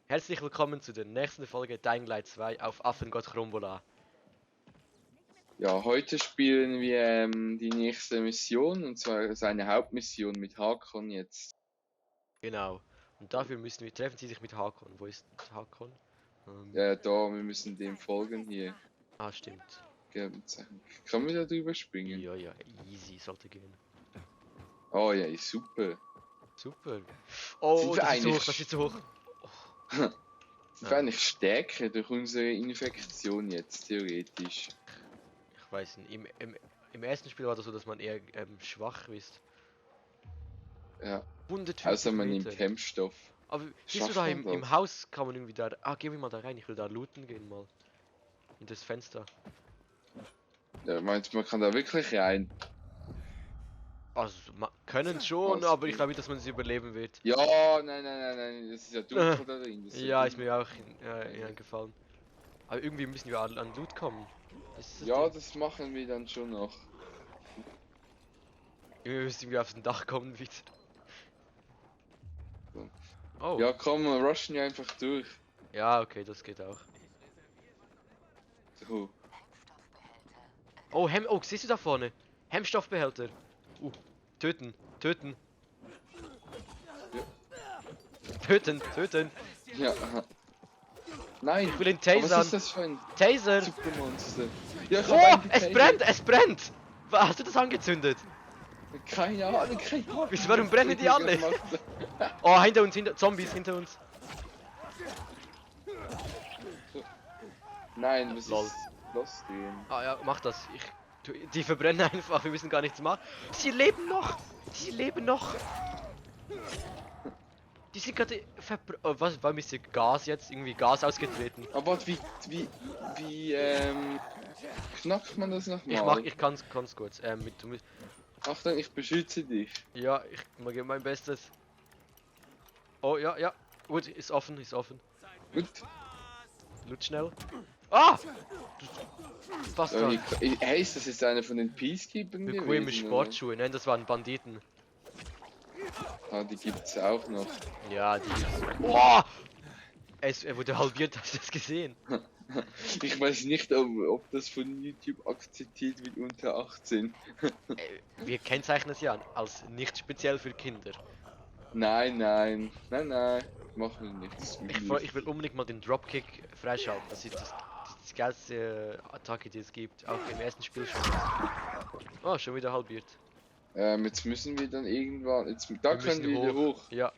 Herzlich willkommen zu der nächsten Folge Dying Light 2 auf Affengott Chrombola. Ja, heute spielen wir die nächste Mission, und zwar seine Hauptmission mit Hakon jetzt. Genau. Und dafür treffen sie sich mit Hakon. Wo ist Hakon? Da, wir müssen dem folgen hier. Stimmt. Kann man da drüber springen? Ja, easy, sollte gehen. Oh ja, super. Super. Oh, Sind wir das ist zu eigentlich hoch, das ist zu hoch. Sind wir eigentlich stärker durch unsere Infektion jetzt, theoretisch? Ich weiß nicht. Im ersten Spiel war das so, dass man eher schwach ist. Ja, 150 außer man Meter. nimmt Kämpfstoff. Aber siehst du Schafft da man das? im Haus kann man irgendwie da... gehen wir mal da rein. Ich will da looten gehen mal. In das Fenster. Ja, meinst du, man kann da wirklich rein? Also, man können schon, Was? aber ich glaube nicht, dass man es überleben wird. Ja, nein, das ist ja dunkel da drin. Das ist Ja, ist dunkel. mir auch eingefallen. Aber irgendwie müssen wir an Loot kommen. Das ist das Ja, Ding. das machen wir dann schon noch. Wir müssen irgendwie aufs Dach kommen wieder. So. Oh. Ja, komm, wir rushen ja einfach durch. Ja, okay, das geht auch. So. Oh, oh, siehst du da vorne? Hemmstoffbehälter. Töten. Töten. Ja. Nein, Ich will ihn aber was tasern. ist das für ein Taser. Supermonster? Ja, ich Oh, hab einen es getasert. brennt, es brennt. Hast du das angezündet? Keine Ahnung, Warum brennen die alle? Oh, hinter uns, Zombies hinter uns. Nein, was Lol. ist los denn? Ja, mach das. Die verbrennen einfach, wir müssen gar nichts machen. Sie leben noch! Die sind gerade warum ist hier Gas jetzt? Irgendwie Gas ausgetreten. Aber wie knackt man das nochmal? Ich kann's kurz. Achtung, ich beschütze dich. Ja, ich mache mein Bestes. Oh, ja. Gut, ist offen. Gut. Loot schnell. Ah! Fast dran. Hey, ist das jetzt einer von den Peacekeepern Bequeme gewesen? Sportschuhe. Nein, das waren Banditen. Ah, die gibt's auch noch. Ja, die. Oh! Er wurde halbiert, hast du das gesehen? Ich weiß nicht, ob das von YouTube akzeptiert wird unter 18. Wir kennzeichnen es ja als nicht speziell für Kinder. Nein, machen wir nicht. Das will Ich will unbedingt mal den Dropkick freischalten. Das ist die geilste Attacke, die es gibt. Auch im ersten Spiel schon. Oh, schon wieder halbiert. Jetzt müssen wir dann irgendwann. Da Wir können müssen wir wieder hoch. Ja.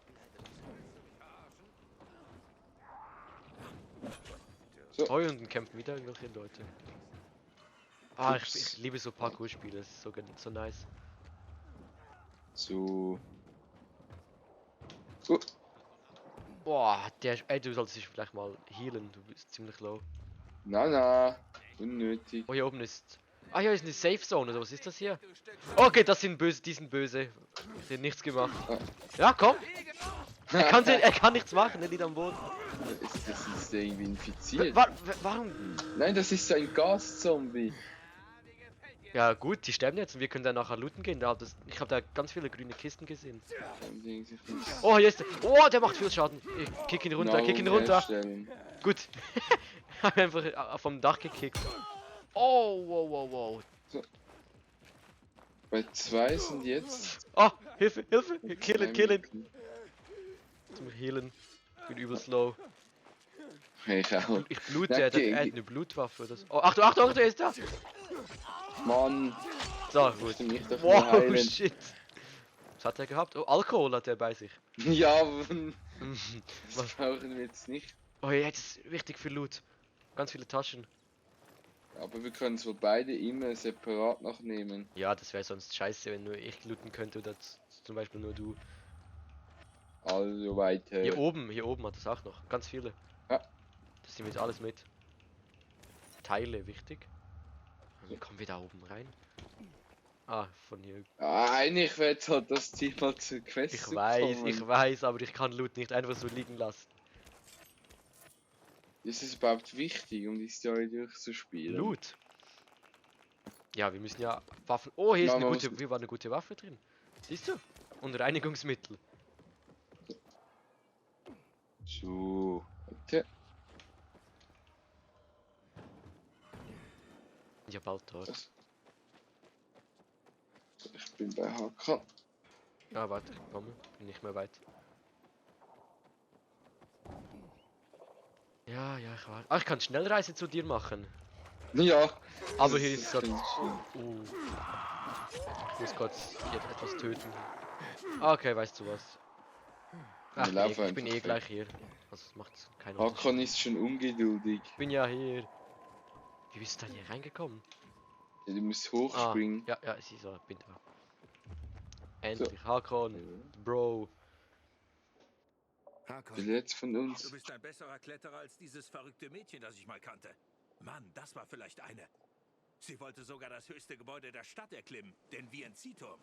So. Oh, und kämpfen wieder irgendwelche Leute. Ich liebe so Parkour-Spiele, das ist so nice. So. Boah, du solltest dich vielleicht mal healen, du bist ziemlich low. Na, unnötig. Oh, hier oben ist... hier ist eine Safe Zone, oder was ist das hier? Okay, das sind böse, die sind böse. Die haben nichts gemacht. Ja, komm! Er kann nichts machen, er liegt am Boden. Ist der irgendwie infiziert? Warum? Nein, das ist so ein Gaszombie. Ja gut, die sterben jetzt und wir können dann nachher looten gehen. Ich habe da ganz viele grüne Kisten gesehen. Oh, hier ist der. Oh, der macht viel Schaden. Ich kick ihn runter, Gut. Hab einfach vom Dach gekickt. Oh, wow. So. Bei 2 sind jetzt. Oh, Hilfe. Kill ihn. Zum Healen. Ich bin übel slow. Ich auch. Ich blute, Na, er hat eine Blutwaffe. Oh, Achtung, der ist da. Mann. So, gut. Wow, shit. Was hat er gehabt? Oh, Alkohol hat er bei sich. Ja, was brauchen wir jetzt nicht. Oh, jetzt ist richtig viel Loot. Ganz viele Taschen. Aber wir können es wohl beide immer separat noch nehmen. Ja, das wäre sonst scheiße, wenn nur ich looten könnte oder zum Beispiel nur du. Also weiter. Hier oben hat es auch noch. Ganz viele. Ja. Das nehmen wir jetzt alles mit. Teile, wichtig. Wie kommen wir da oben rein? Von hier. Eigentlich wäre jetzt halt das Ziel mal zur Quest Ich zu weiß, kommen. aber ich kann Loot nicht einfach so liegen lassen. Ist es überhaupt wichtig, um die Story durchzuspielen? Loot? Ja, wir müssen ja Waffen... Oh, hier war eine gute Waffe drin. Siehst du? Und Reinigungsmittel. So. Okay. Ich hab bald dort. Ich bin bei HK. Ah, warte, ich komme. Bin nicht mehr weit. Ja, ich war. Ah, ich kann Schnellreise zu dir machen. Ja. Aber hier ist das gerade. finde ich schön. Ich muss kurz hier etwas töten. Ah, okay, weißt du was? Ach, Wir laufen ich bin einfach weg. gleich hier. Also es macht keinen Unterschied. Hakan ist schon ungeduldig. Ich bin ja hier. Wie bist du denn hier reingekommen? Ja, du musst hochspringen. Ja, ich so, bin da. Endlich, Hakon, Bro. Der Hakon, letzte von du uns. bist ein besserer Kletterer als dieses verrückte Mädchen, das ich mal kannte. Mann, das war vielleicht eine. Sie wollte sogar das höchste Gebäude der Stadt erklimmen, den Vienzieturm.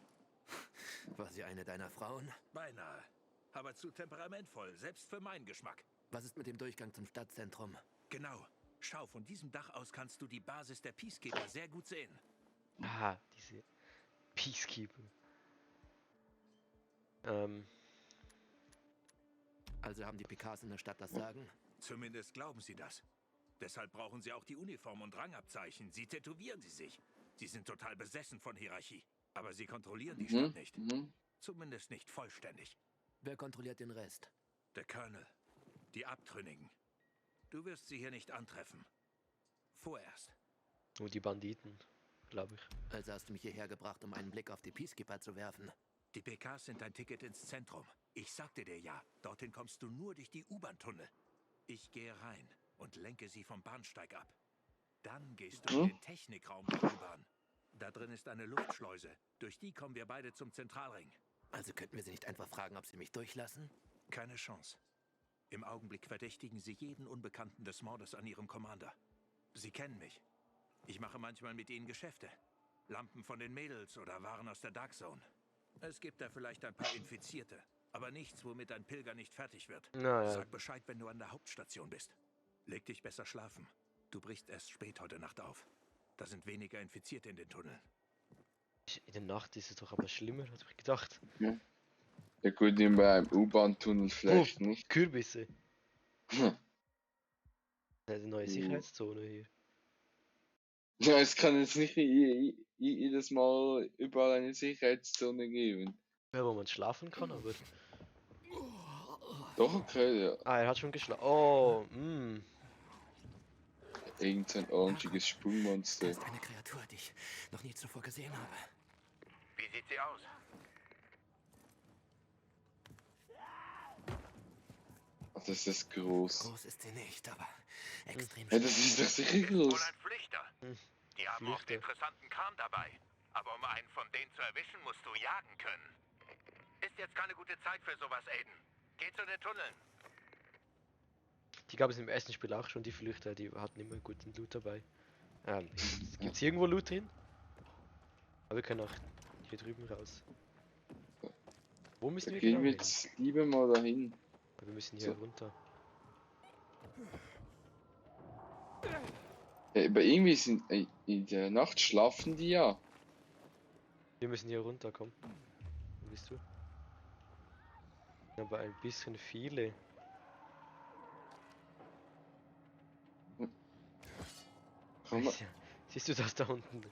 War sie eine deiner Frauen? Beinahe. Aber zu temperamentvoll, selbst für meinen Geschmack. Was ist mit dem Durchgang zum Stadtzentrum? Genau. Schau, von diesem Dach aus kannst du die Basis der Peacekeeper sehr gut sehen. Ah, diese Peacekeeper. Also haben die PKs in der Stadt das Sagen? Zumindest glauben sie das. Deshalb brauchen sie auch die Uniform und Rangabzeichen. Sie tätowieren sie sich. Sie sind total besessen von Hierarchie. Aber sie kontrollieren die Stadt nicht. Zumindest nicht vollständig. Wer kontrolliert den Rest? Der Colonel. Die Abtrünnigen. Du wirst sie hier nicht antreffen. Vorerst. Nur die Banditen, glaube ich. Also hast du mich hierher gebracht, um einen Blick auf die Peacekeeper zu werfen. Die PKs sind ein Ticket ins Zentrum. Ich sagte dir ja, dorthin kommst du nur durch die U-Bahn-Tunnel. Ich gehe rein und lenke sie vom Bahnsteig ab. Dann gehst du in den Technikraum der U-Bahn. Da drin ist eine Luftschleuse. Durch die kommen wir beide zum Zentralring. Also könnten wir sie nicht einfach fragen, ob sie mich durchlassen? Keine Chance. Im Augenblick verdächtigen sie jeden Unbekannten des Mordes an ihrem Commander. Sie kennen mich. Ich mache manchmal mit ihnen Geschäfte. Lampen von den Mädels oder Waren aus der Dark Zone. Es gibt da vielleicht ein paar Infizierte, aber nichts, womit ein Pilger nicht fertig wird. Naja. Sag Bescheid, wenn du an der Hauptstation bist. Leg dich besser schlafen. Du brichst erst spät heute Nacht auf. Da sind weniger Infizierte in den Tunneln. In der Nacht ist es doch aber schlimmer, hatte ich gedacht. Ja gut, in beim U-Bahn-Tunnel vielleicht nicht. Kürbisse. Hm. Eine neue Sicherheitszone hier. Ja, es kann jetzt nicht jedes Mal überall eine Sicherheitszone geben. Ja, wo man schlafen kann, aber. Doch, okay, ja. Ah, er hat schon geschlafen. Oh, Irgend so ein orangiges Sprungmonster. Das ist eine Kreatur, die ich noch nie zuvor gesehen habe. Wie sieht sie aus? Ach, das ist groß. Groß ist sie nicht, aber extrem Ja, das ist doch sicher groß. Wohl ein Flüchter. Die haben oft Flüchter. interessanten Kram dabei. Aber um einen von denen zu erwischen, musst du jagen können. Ist jetzt keine gute Zeit für sowas, Aiden. Geh zu den Tunneln. die gab es im ersten Spiel auch schon, die Flüchter, die hatten immer guten Loot dabei. Gibt's hier irgendwo Loot drin? Aber wir können auch hier drüben raus. Wo müssen Da wir gehen genau wir hin? jetzt lieber mal dahin. Wir müssen hier So. runter. Ja, aber irgendwie sind in der Nacht schlafen die ja. Wir müssen hier runter, komm. Wo bist du? Aber ein bisschen viele. Kann man, Siehst du das da unten?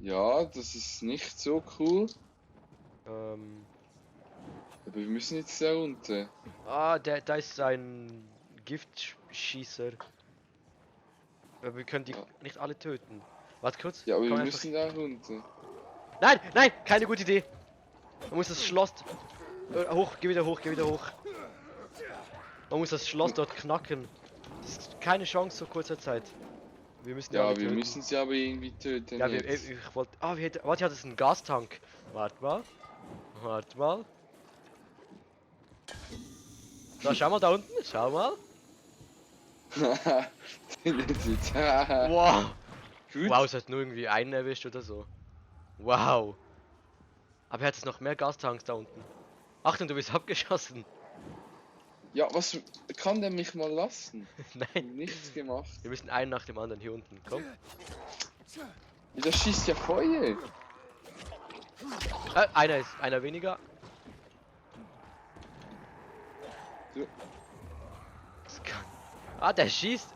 ja, das ist nicht so cool. Ähm, Aber wir müssen jetzt da runter. da ist ein Giftschießer. Aber wir können die Ja. nicht alle töten. Warte kurz. Ja, aber komm wir einfach- müssen da runter. Nein, nein, keine gute Idee. Man muss das Schloss hoch, geh wieder hoch, geh wieder hoch. Man muss das Schloss dort knacken. Das ist keine Chance so kurzer Zeit. Wir müssen die Ja, alle wir töten. müssen sie aber irgendwie töten. Ja, jetzt. ich wollte. Warte, hat es einen Gastank? Warte mal. Warte mal. Da, schau mal da unten. Schau mal. Wow. Gut. Wow, es hat nur irgendwie einen erwischt oder so. Wow. Aber er hat jetzt noch mehr Gastanks da unten. Achtung, du bist abgeschossen. Ja, was kann der mich mal lassen? Nein. Nichts gemacht. Wir müssen einen nach dem anderen hier unten. Komm. Ja, das schießt ja Feuer. Einer weniger. Das kann... Ah, der schießt!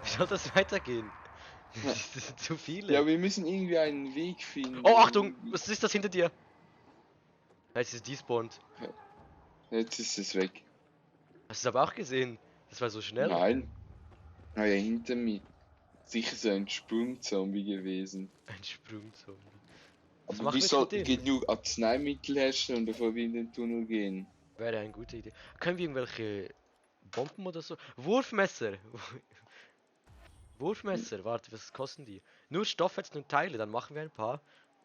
Wie soll das weitergehen? Das sind zu viele. Ja, wir müssen irgendwie einen Weg finden. Oh, Achtung! Was ist das hinter dir? Jetzt ist despawned. Jetzt ist es weg. Hast du es aber auch gesehen? Das war so schnell. Nein. Ah ja, hinter mir. Sicher so ein Sprungzombie gewesen. Ein Sprungzombie. Was Aber machen wir wir sollten mit dem? genug Arzneimittel herstellen, bevor wir in den Tunnel gehen. Wäre eine gute Idee. Können wir irgendwelche Bomben oder so? Wurfmesser! Wurfmesser, warte, was kosten die? Nur Stoffwetzen und Teile, dann machen wir ein paar.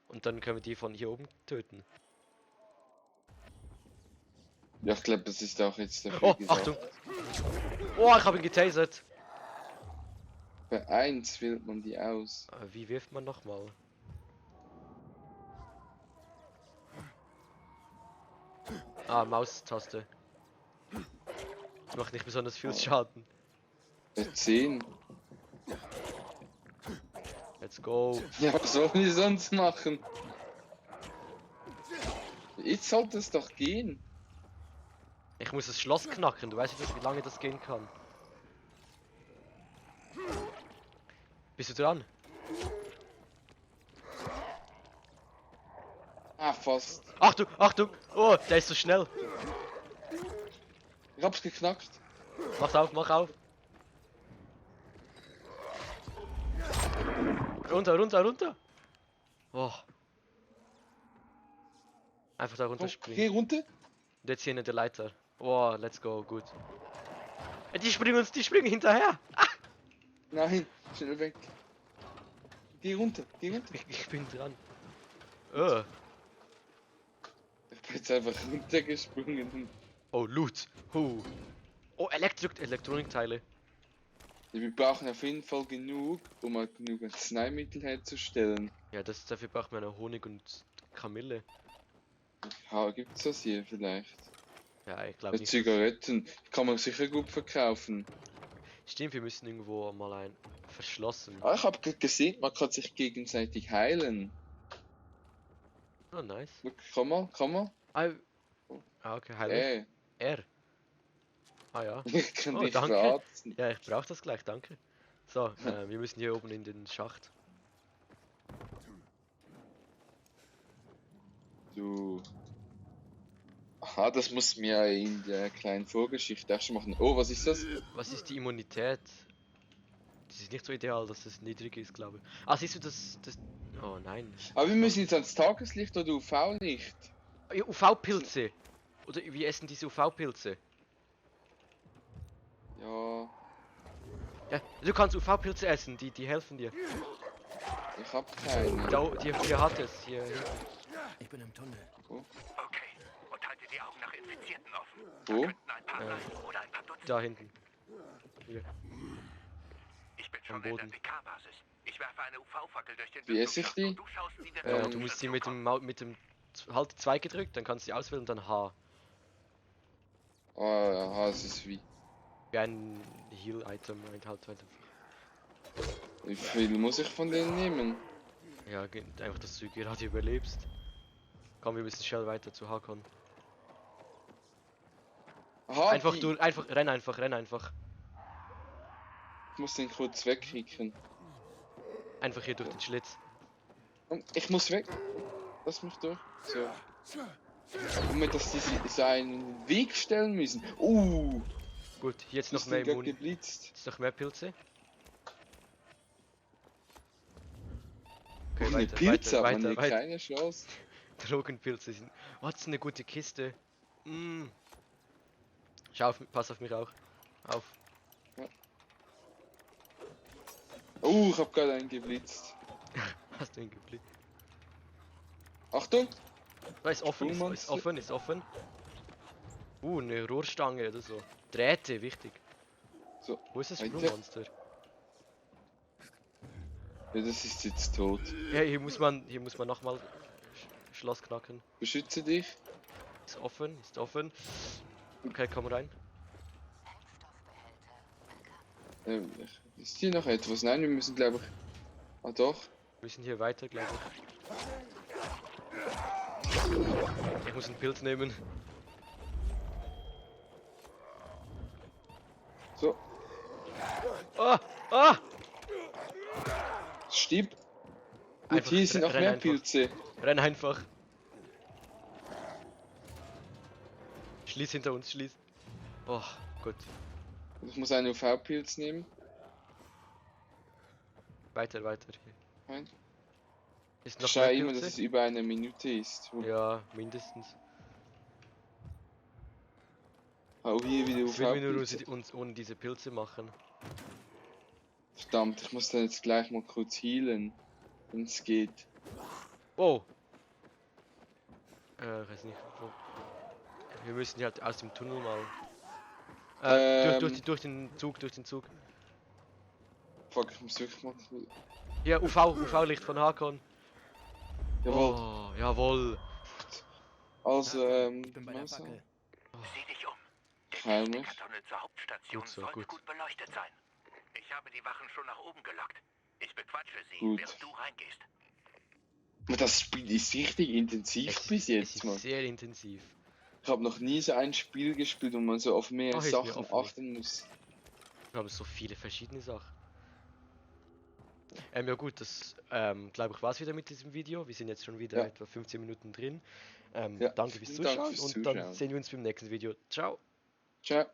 Und dann können wir die von hier oben töten. Ja, ich glaube, das ist auch jetzt der Oh, Fall Achtung! Oh, ich habe ihn getasert! Bei 1 wählt man die aus. Wie wirft man nochmal? Ah, Maustaste. Das macht nicht besonders viel Schaden. Bei 10. Let's go. Ja, was sollen wir sonst machen? Jetzt sollte es doch gehen. Ich muss das Schloss knacken, du weißt nicht, wie lange das gehen kann. Bist du dran? Ah, fast. Achtung, Achtung! Oh, der ist so schnell. Ich hab's geknackt. Mach auf, mach auf. Runter, runter, runter. Oh. Einfach da runter Geh springen. runter. Und jetzt hier hinter der Leiter. Oh, let's go, gut. Die springen hinterher. Nein, schnell weg. Geh runter, geh runter. Ich bin dran. Ich bin jetzt einfach runtergesprungen. Oh, Loot. Oh, Elektronikteile. Ja, wir brauchen auf jeden Fall genug, um halt genug Arzneimittel herzustellen. Ja, dafür braucht man eine Honig und Kamille. Ja, gibt's das hier vielleicht? Ja, ich glaube nicht. Zigaretten kann man sicher gut verkaufen. Stimmt, wir müssen irgendwo mal ein verschlossen. Ah, ich habe gesehen, man kann sich gegenseitig heilen. Oh, nice. Look, komm mal. Okay, heilen. R. Ah ja. Ich kann Oh, dich danke. verarzten. Ja, ich brauche das gleich, danke. So, wir müssen hier oben in den Schacht. Du. Aha, das muss mir in der kleinen Vorgeschichte auch schon machen. Oh, was ist das? Was ist die Immunität? Das ist nicht so ideal, dass es niedrig ist, glaube ich. Ah, siehst du das? Oh nein. Aber wir müssen jetzt ans Tageslicht oder UV-Licht. UV-Pilze. Oder wie essen diese UV-Pilze? Ja, Ja, du kannst UV-Pilze essen, die helfen dir. ich hab keine. Hier hat es, hier hinten. Ich bin im Tunnel. Okay. Und halte die Augen nach Infizierten offen. Wo? Könnten ein paar sein oder ein paar Dutzend. Da hinten. Hier. Ich bin Am schon in der Boden. PK-Basis. Ich werfe eine UV-Fackel durch den Wie esse ich Lüftungsschacht die? und du schaust, wie wir Du musst sie mit dem halt 2 gedrückt, dann kannst du sie auswählen und dann H. Ah, ja, es ist wie. Wie ein Heal-Item halt. Wie viel muss ich von denen nehmen? Ja, einfach, dass du gerade überlebst. Komm, wir müssen schnell weiter zu Hakon. Aha, Einfach die- renn einfach. Ich muss den kurz wegkriegen. Einfach hier durch den Schlitz. Und ich muss weg. Lass mich durch. So. Moment, dass die so einen Weg stellen müssen. Gut, hier jetzt Noch noch mehr mehr Immun. geblitzt. Jetzt noch mehr Pilze. Okay, eine Pilze, aber man hat weiter. keine Chance. Drogenpilze sind. Oh, das ist eine gute Kiste. Schau pass auf mich auch. Auf. Oh, ich hab gerade einen geblitzt. Hast du ihn geblickt? Achtung! Da ist offen, ist Sprungmonster. offen, ist offen. Eine Rohrstange oder so. Drähte, wichtig. So, Wo ist das weiter. Sprungmonster? Ja, das ist jetzt tot. Ja, hier muss man nochmal Schloss knacken. Beschütze dich. Ist offen. Okay, komm rein. Ist hier noch etwas? Nein, wir müssen glaube ich. Ah doch. Wir müssen hier weiter, glaube ich. Ich muss einen Pilz nehmen. So, Ah! Ah! Stieb. Gut, Einfach hier sind noch renn mehr einfach. Pilze. Renn einfach. Schließ hinter uns, schließ. Oh, gut. Ich muss einen UV-Pilz nehmen. Weiter, weiter. Nein. Ist Ich noch schaue mehr immer, dass Pilze? es über eine Minute ist. Ja, mindestens. Hau hier wieder Was würden wir nur UV-Pilze. uns ohne diese Pilze machen? Verdammt, ich muss dann jetzt gleich mal kurz healen, wenn es geht. Oh! Weiß nicht, wo. Wir müssen halt aus dem Tunnel mal. Durch den Zug. Fuck, ich muss wirklich mal kurz. Hier, UV-Licht von Hakon. Jawohl. Oh, jawohl. Also, Ich bin bei der Messer. Fackel. Sieh dich um. Der Heimlich. Technikertunnel zur Hauptstation Gut so, sollte gut. gut beleuchtet sein. Ich habe die Wachen schon nach oben gelockt. Ich bequatsche sie, Gut. während du reingehst. Aber das Spiel ist richtig intensiv bis Es jetzt, ist Mann. sehr intensiv. Ich habe noch nie so ein Spiel gespielt, wo man so auf mehr Oh, hier ist mir Sachen offen. achten muss. Wir haben so viele verschiedene Sachen. Ja gut, das glaube ich war es wieder mit diesem Video. Wir sind jetzt schon wieder Ja. etwa 15 Minuten drin. Ja, Danke fürs vielen Dank Zuschauen fürs und dann Zuschauen. sehen wir uns beim nächsten Video. Ciao! Ciao.